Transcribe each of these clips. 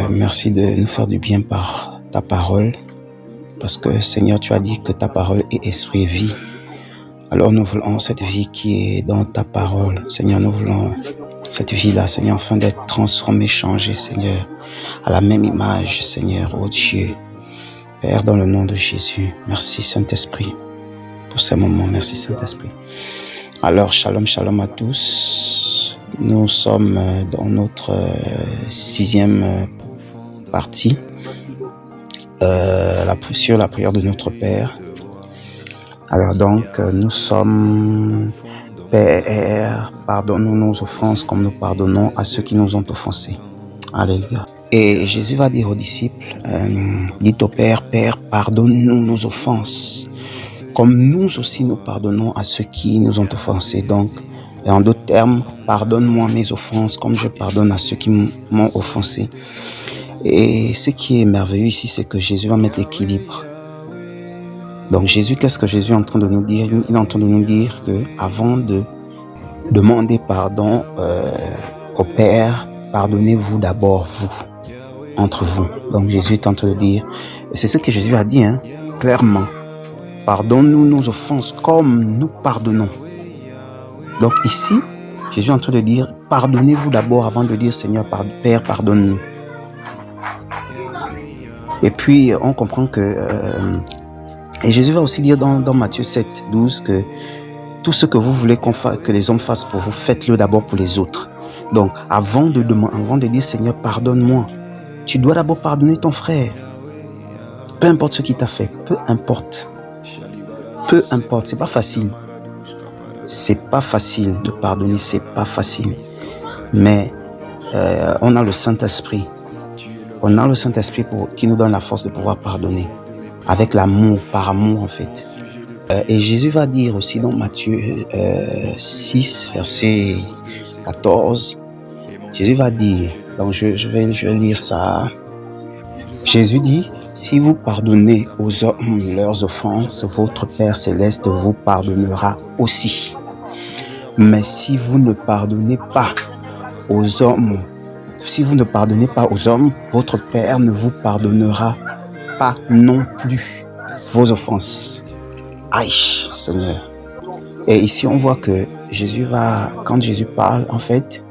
Merci de nous faire du bien par ta parole. Parce que Seigneur, tu as dit que ta parole est esprit et vie. Alors nous voulons cette vie qui est dans ta parole. Seigneur, nous voulons cette vie-là, Seigneur, afin d'être transformés, changés, Seigneur, à la même image, Seigneur, oh Dieu. Père, dans le nom de Jésus, merci Saint-Esprit pour ces moments. Merci Saint-Esprit. Alors, shalom, shalom à tous. Nous sommes dans notre 6e partie sur la prière de notre Père. Alors donc, nous sommes Père, pardonne-nous nos offenses comme nous pardonnons à ceux qui nous ont offensés. Alléluia. Et Jésus va dire aux disciples, dites au Père, Père, pardonne-nous nos offenses, comme nous aussi nous pardonnons à ceux qui nous ont offensés. Donc, en d'autres termes, pardonne-moi mes offenses, comme je pardonne à ceux qui m'ont offensé. Et ce qui est merveilleux ici, c'est que Jésus va mettre l'équilibre. Donc Jésus, qu'est-ce que Jésus est en train de nous dire? Il est en train de nous dire que avant de demander pardon au Père, pardonnez-vous d'abord vous, entre vous. Donc Jésus est en train de dire, c'est ce que Jésus a dit, clairement. Pardonne-nous nos offenses comme nous pardonnons. Donc ici, Jésus est en train de dire, pardonnez-vous d'abord avant de dire, Seigneur, Père, pardonne-nous. Et puis, on comprend que... et Jésus va aussi dire dans Matthieu 7, 12 que tout ce que vous voulez que les hommes fassent pour vous, faites-le d'abord pour les autres. Donc, avant de dire, Seigneur, pardonne-moi, tu dois d'abord pardonner ton frère. Peu importe ce qu'il t'a fait, peu importe. Peu importe, c'est pas facile. C'est pas facile de pardonner, c'est pas facile. Mais on a le Saint-Esprit. On a le Saint-Esprit qui nous donne la force de pouvoir pardonner. Avec l'amour, par amour en fait. Et Jésus va dire aussi dans Matthieu 6, verset 14. Jésus va dire, donc je vais lire ça. Jésus dit, si vous pardonnez aux hommes leurs offenses, votre Père Céleste vous pardonnera aussi. Mais si vous ne pardonnez pas aux hommes, votre Père ne vous pardonnera pas non plus vos offenses. Aïe, Seigneur. Et ici, on voit que quand Jésus parle, en fait,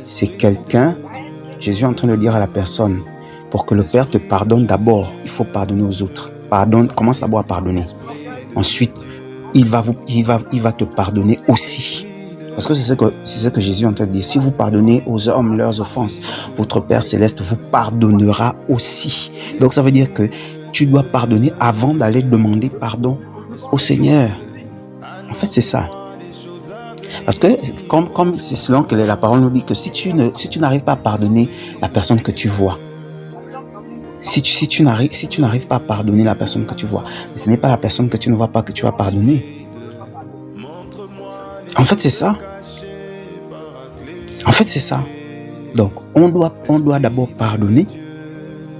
c'est quelqu'un, Jésus est en train de dire à la personne, pour que le Père te pardonne d'abord, il faut pardonner aux autres. Commence d'abord à pardonner. Ensuite, il va te pardonner aussi. Parce que c'est ce que Jésus est en train de dire. Si vous pardonnez aux hommes leurs offenses, votre Père Céleste vous pardonnera aussi. Donc ça veut dire que tu dois pardonner avant d'aller demander pardon au Seigneur. En fait, c'est ça. Parce que comme c'est selon que la parole nous dit que si tu n'arrives pas à pardonner la personne que tu vois, si tu n'arrives pas à pardonner la personne que tu vois, ce n'est pas la personne que tu ne vois pas que tu vas pardonner. En fait, c'est ça. Donc, on doit d'abord pardonner.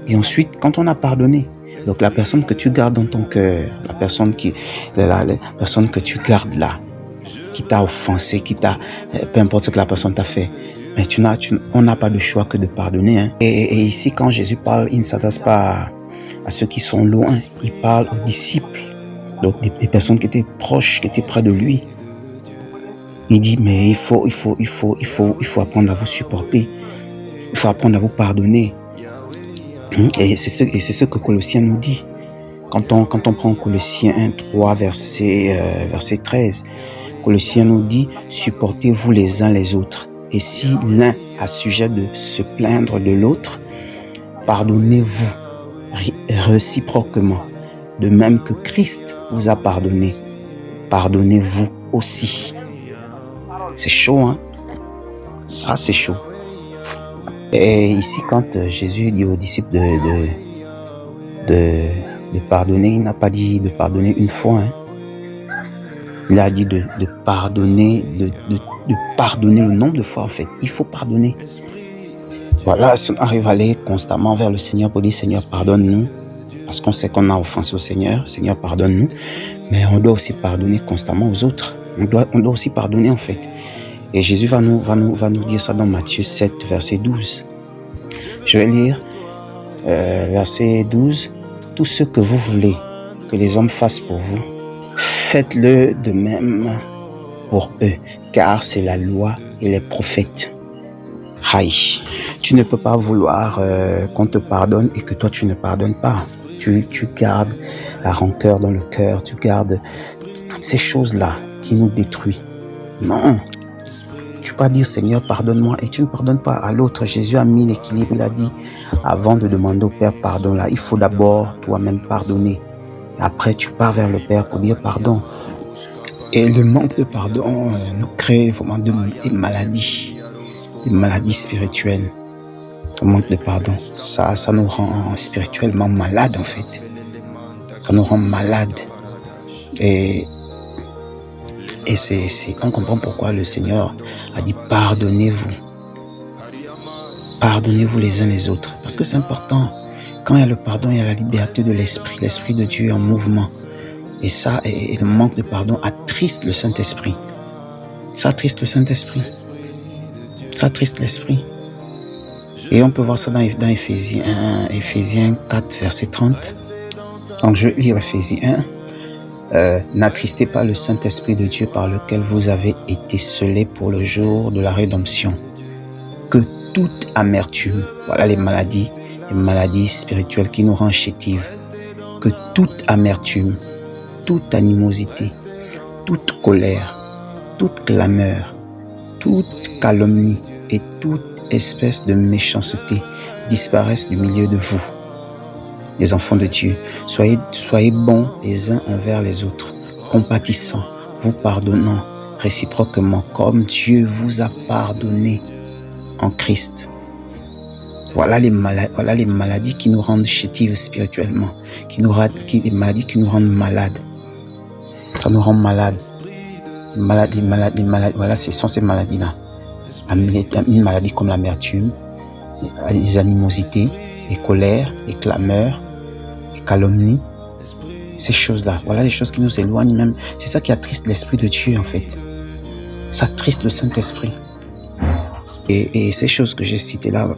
Et ensuite, quand on a pardonné, donc la personne que tu gardes dans ton cœur, la personne que tu gardes là, qui t'a offensé, peu importe ce que la personne t'a fait, mais on n'a pas de choix que de pardonner. Et ici, quand Jésus parle, il ne s'adresse pas à ceux qui sont loin, il parle aux disciples, donc des personnes qui étaient proches, qui étaient près de lui. Il dit, mais il faut apprendre à vous supporter. Il faut apprendre à vous pardonner. Et c'est ce que Colossiens nous dit. Quand on prend Colossiens 1, 3, verset 13, Colossiens nous dit, supportez-vous les uns les autres. Et si l'un a sujet de se plaindre de l'autre, pardonnez-vous réciproquement. De même que Christ vous a pardonné, pardonnez-vous aussi. C'est chaud, Ça, c'est chaud. Et ici, quand Jésus dit aux disciples de pardonner, il n'a pas dit de pardonner une fois. Il a dit de pardonner, de pardonner le nombre de fois, en fait. Il faut pardonner. Voilà, si on arrive à aller constamment vers le Seigneur pour dire, Seigneur, pardonne-nous, parce qu'on sait qu'on a offensé au Seigneur, Seigneur, pardonne-nous, mais on doit aussi pardonner constamment aux autres. On doit aussi pardonner, en fait. Et Jésus va nous dire ça dans Matthieu 7, verset 12. Je vais lire verset 12. Tout ce que vous voulez que les hommes fassent pour vous, faites-le de même pour eux, car c'est la loi et les prophètes. Aïe, tu ne peux pas vouloir qu'on te pardonne et que toi tu ne pardonnes pas. Tu gardes la rancœur dans le cœur, tu gardes toutes ces choses-là qui nous détruisent. Non, tu peux pas dire Seigneur pardonne-moi et tu ne pardonnes pas à l'autre. Jésus a mis l'équilibre, il a dit avant de demander au Père pardon là, il faut d'abord toi-même pardonner. Et après tu pars vers le Père pour dire pardon. Et le manque de pardon nous crée vraiment des maladies spirituelles. Le manque de pardon, ça nous rend spirituellement malades en fait. Ça nous rend malades. Et on comprend pourquoi le Seigneur a dit pardonnez-vous. Pardonnez-vous les uns les autres. Parce que c'est important. Quand il y a le pardon, il y a la liberté de l'esprit. L'esprit de Dieu est en mouvement. Et ça, et le manque de pardon attriste le Saint-Esprit. Ça attriste le Saint-Esprit. Ça attriste l'esprit. Et on peut voir ça dans Éphésiens 4, verset 30. Donc je lis Éphésiens 1. N'attristez pas le Saint-Esprit de Dieu par lequel vous avez été scellés pour le jour de la rédemption. Que toute amertume, voilà les maladies spirituelles qui nous rendent chétives. Que toute amertume, toute animosité, toute colère, toute clameur, toute calomnie et toute espèce de méchanceté disparaissent du milieu de vous. Les enfants de Dieu, soyez bons les uns envers les autres, compatissants, vous pardonnant réciproquement comme Dieu vous a pardonné en Christ. Voilà les maladies qui nous rendent chétives spirituellement, les maladies qui nous rendent malades. Ça nous rend malades. Voilà, ce sont ces maladies-là. Une maladie comme l'amertume, les animosités, les colères, les clameurs, les calomnies, ces choses-là. Voilà les choses qui nous éloignent même. C'est ça qui attriste l'Esprit de Dieu en fait. Ça attriste le Saint-Esprit. Et ces choses que j'ai citées là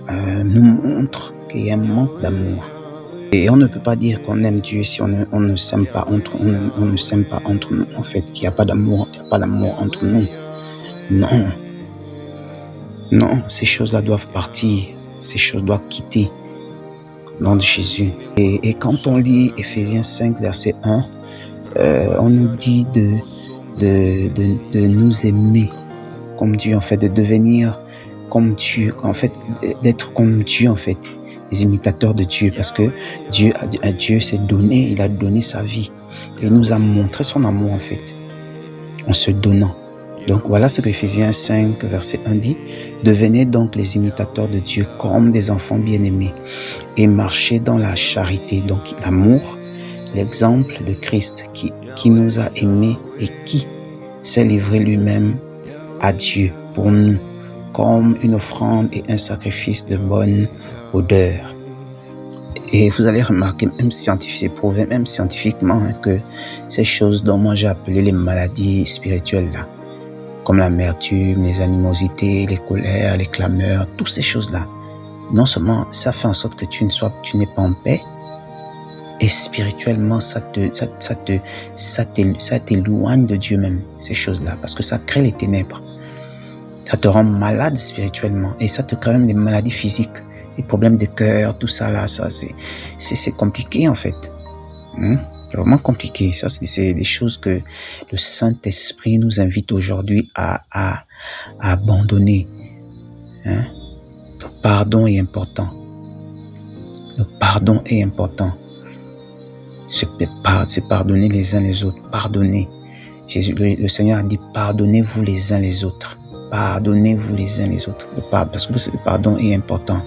nous montrent qu'il y a un manque d'amour. Et on ne peut pas dire qu'on aime Dieu si on ne s'aime pas entre nous en fait, qu'il n'y a pas d'amour, entre nous. Non, ces choses-là doivent partir, ces choses doivent quitter au nom de Jésus. Et quand on lit Éphésiens 5, verset 1, on nous dit de nous aimer comme Dieu, en fait, de devenir comme Dieu, en fait, d'être comme Dieu, en fait, les imitateurs de Dieu, parce que Dieu s'est donné, il a donné sa vie. Et il nous a montré son amour, en fait, en se donnant. Donc voilà ce que Éphésiens 5, verset 1 dit. Devenez donc les imitateurs de Dieu comme des enfants bien-aimés et marchez dans la charité, donc l'amour, l'exemple de Christ qui nous a aimés et qui s'est livré lui-même à Dieu pour nous comme une offrande et un sacrifice de bonne odeur. Et vous allez remarquer, même c'est prouvé même scientifiquement que ces choses dont moi j'ai appelé les maladies spirituelles là, comme l'amertume, les animosités, les colères, les clameurs, toutes ces choses-là, non seulement ça fait en sorte que tu n'es pas en paix, et spirituellement ça t'éloigne de Dieu même, ces choses-là, parce que ça crée les ténèbres. Ça te rend malade spirituellement, et ça te crée même des maladies physiques, des problèmes de cœur, tout ça là, ça c'est compliqué en fait. C'est vraiment compliqué. Ça, c'est des choses que le Saint-Esprit nous invite aujourd'hui à abandonner. Le pardon est important. Le pardon est important. Se pardonner les uns les autres. Pardonner. Jésus, le Seigneur a dit pardonnez-vous les uns les autres. Pardonnez-vous les uns les autres. Parce que le pardon est important.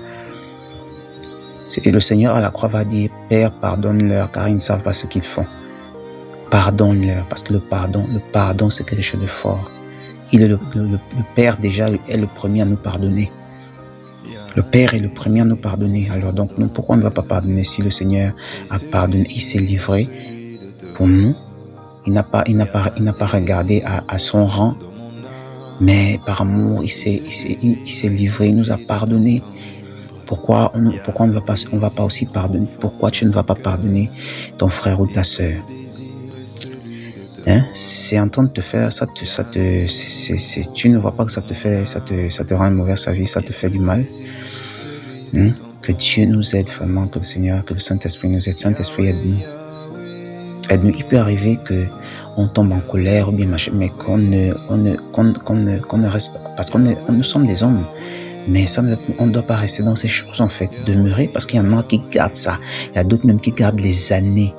Et le Seigneur à la croix va dire Père, pardonne-leur car ils ne savent pas ce qu'ils font. Pardonne-leur, parce que le pardon c'est quelque chose de fort. Il est le Père déjà est le premier à nous pardonner. Le Père est le premier à nous pardonner. Alors donc nous, pourquoi on ne va pas pardonner si le Seigneur a pardonné, il s'est livré pour nous. Il n'a pas regardé à son rang, mais par amour il s'est livré, il nous a pardonné. Pourquoi on ne va pas aussi pardonner? Pourquoi tu ne vas pas pardonner ton frère ou ta sœur? Hein? C'est en train de te faire, tu ne vois pas que ça te rend une mauvaise vie, ça te fait du mal. Hein? Que Dieu nous aide vraiment, que le Seigneur, que le Saint-Esprit nous aide. Saint-Esprit, aide-nous. Aide-nous. Il peut arriver que on tombe en colère ou bien machin, mais qu'on ne reste pas, parce nous sommes des hommes. Mais on ne doit pas rester dans ces choses, en fait. Demeurer, parce qu'il y en a qui gardent ça. Il y a d'autres même qui gardent les années.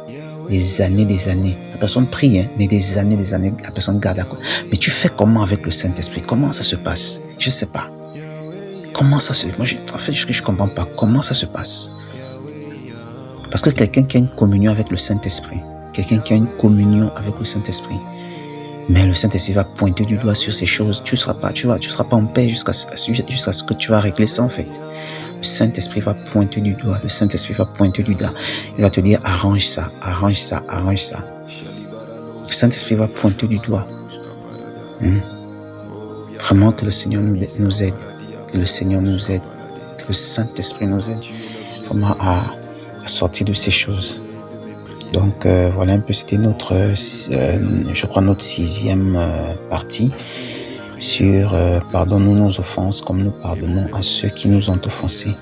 Des années. La personne prie, hein, mais des années, la personne garde à quoi. Mais tu fais comment avec le Saint-Esprit? Comment ça se passe? Je ne sais pas. Comment ça se... Moi, en fait, je ne comprends pas. Comment ça se passe? Parce que quelqu'un qui a une communion avec le Saint-Esprit, mais le Saint-Esprit va pointer du doigt sur ces choses. Tu seras pas en paix jusqu'à ce que tu vas régler ça, en fait. Le Saint-Esprit va pointer du doigt. Il va te dire, arrange ça. Le Saint-Esprit va pointer du doigt. Vraiment que le Seigneur nous aide. Que le Saint-Esprit nous aide. Vraiment à sortir de ces choses. Donc voilà un peu, c'était notre 6e partie sur pardonne-nous nos offenses comme nous pardonnons à ceux qui nous ont offensés.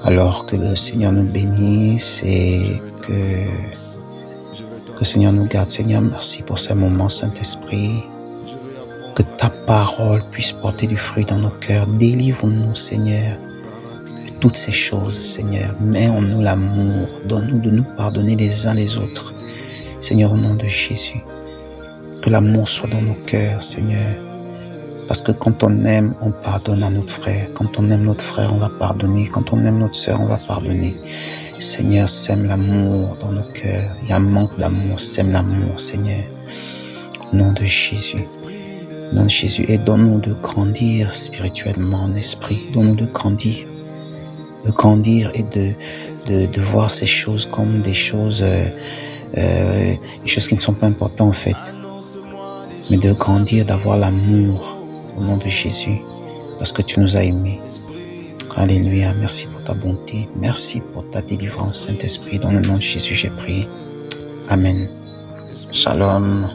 Alors que le Seigneur nous bénisse et que le Seigneur nous garde. Seigneur, merci pour ces moments, Saint-Esprit. Que ta parole puisse porter du fruit dans nos cœurs. Délivre-nous, Seigneur, toutes ces choses, Seigneur. Mets en nous l'amour. Donne-nous de nous pardonner les uns les autres. Seigneur, au nom de Jésus. Que l'amour soit dans nos cœurs, Seigneur. Parce que quand on aime, on pardonne à notre frère. Quand on aime notre frère, on va pardonner. Quand on aime notre sœur, on va pardonner. Seigneur, sème l'amour dans nos cœurs. Il y a un manque d'amour. Sème l'amour, Seigneur. Au nom de Jésus. Au nom de Jésus. Et donne-nous de grandir spirituellement en esprit. Donne-nous de grandir. Et de voir ces choses comme des choses qui ne sont pas importantes en fait, mais de grandir, d'avoir l'amour au nom de Jésus, parce que tu nous as aimés. Alléluia, merci pour ta bonté, merci pour ta délivrance, Saint-Esprit, dans le nom de Jésus j'ai prié. Amen. Shalom.